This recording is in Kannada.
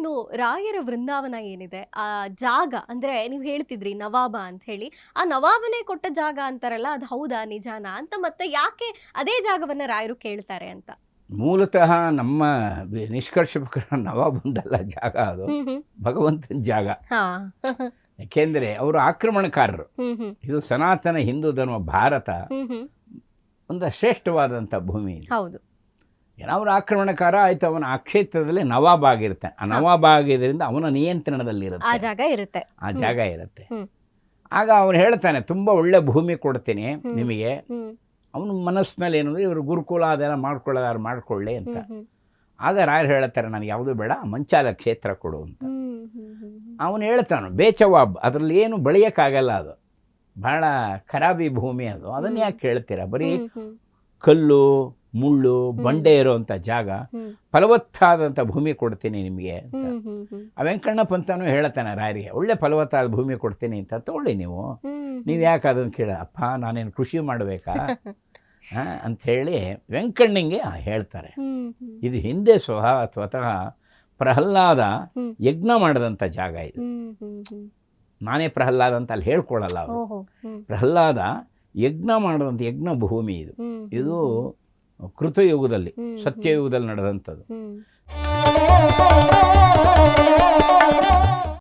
ಇನ್ನು ರಾಯರ ವೃಂದಾವನ ಏನಿದೆ ಆ ಜಾಗ ಅಂದ್ರೆ ನೀವು ಹೇಳ್ತಿದ್ರಿ ನವಾಬ ಅಂತ ಹೇಳಿ, ಆ ನವಾಬನೇ ಕೊಟ್ಟ ಜಾಗ ಅಂತಾರಲ್ಲ, ಅದು ಹೌದಾ ನಿಜಾನಾ ಅಂತ, ಮತ್ತೆ ಯಾಕೆ ಅದೇ ಜಾಗವನ್ನ ರಾಯರು ಕೇಳ್ತಾರೆ ಅಂತ? ಮೂಲತಃ ನಮ್ಮ ನಿಷ್ಕರ್ಷ ಪ್ರಕಾರ ನವಾಬಂದಲ್ಲ ಜಾಗ, ಅದು ಭಗವಂತನ ಜಾಗ. ಯಾಕೆಂದರೆ ಅವರು ಆಕ್ರಮಣಕಾರರು. ಇದು ಸನಾತನ ಹಿಂದೂ ಧರ್ಮ ಭಾರತ ಒಂದು ಶ್ರೇಷ್ಠವಾದಂಥ ಭೂಮಿ ಇದು. ಹೌದು. ಅವರು ಆಕ್ರಮಣಕಾರ ಆಯ್ತು, ಅವನ ಆ ಕ್ಷೇತ್ರದಲ್ಲಿ ನವಾಬ ಆಗಿರ್ತಾನೆ. ಆ ನವಾಬ ಆಗಿದ್ದರಿಂದ ಅವನ ನಿಯಂತ್ರಣದಲ್ಲಿರುತ್ತೆ ಆ ಜಾಗ ಇರುತ್ತೆ. ಆಗ ಅವನು ಹೇಳ್ತಾನೆ, ತುಂಬ ಒಳ್ಳೆ ಭೂಮಿ ಕೊಡ್ತೀನಿ ನಿಮಗೆ. ಅವನ ಮನಸ್ಸಿನಲ್ಲಿ ಏನಂದ್ರೆ ಇವರು ಗುರುಕುಲ ಅದೆಲ್ಲ ಮಾಡ್ಕೊಳ್ಳಿ ಅಂತ. ಆಗ ರಾಯರು ಹೇಳ್ತಾರೆ, ನನಗೆ ಯಾವುದೂ ಬೇಡ, ಮಂಚಾಲ ಕ್ಷೇತ್ರ ಕೊಡು ಅಂತ. ಅವನು ಹೇಳ್ತಾನೆ, ಬೇಚವಾಬ್, ಅದರಲ್ಲಿ ಏನು ಬೆಳೆಯೋಕ್ಕಾಗಲ್ಲ, ಅದು ಭಾಳ ಖರಾಬಿ ಭೂಮಿ, ಅದನ್ನು ಯಾಕೆ ಕೇಳ್ತೀರಾ, ಬರೀ ಕಲ್ಲು ಮುಳ್ಳು ಬಂಡೆ ಇರೋವಂಥ ಜಾಗ, ಫಲವತ್ತಾದಂಥ ಭೂಮಿ ಕೊಡ್ತೀನಿ ನಿಮಗೆ ಅಂತ. ಆ ವೆಂಕಣ್ಣಪ್ಪ ಅಂತಾನು ಹೇಳ್ತಾನೆ ರಾಯರಿಗೆ, ಒಳ್ಳೆ ಫಲವತ್ತಾದ ಭೂಮಿ ಕೊಡ್ತೀನಿ ಅಂತ, ತಗೊಳ್ಳಿ ನೀವು ಯಾಕೆ ಅದನ್ನು ಕೇಳ, ಅಪ್ಪ ನಾನೇನು ಕೃಷಿ ಮಾಡಬೇಕಾ ಅಂಥೇಳಿ ವೆಂಕಣ್ಣಂಗೆ ಹೇಳ್ತಾರೆ. ಇದು ಹಿಂದೆ ಸ್ವತಃ ಪ್ರಹ್ಲಾದ ಯಜ್ಞ ಮಾಡಿದಂಥ ಜಾಗ ಇದು. ನಾನೇ ಪ್ರಹ್ಲಾದ ಅಂತ ಅಲ್ಲಿ ಹೇಳ್ಕೊಳ್ಳಲ್ಲ ಅವರು. ಪ್ರಹ್ಲಾದ ಯಜ್ಞ ಮಾಡಿದಂಥ ಯಜ್ಞ ಭೂಮಿ ಇದು. ಇದು ಕೃತಯುಗದಲ್ಲಿ, ಸತ್ಯಯುಗದಲ್ಲಿ ನಡೆದಂಥದ್ದು.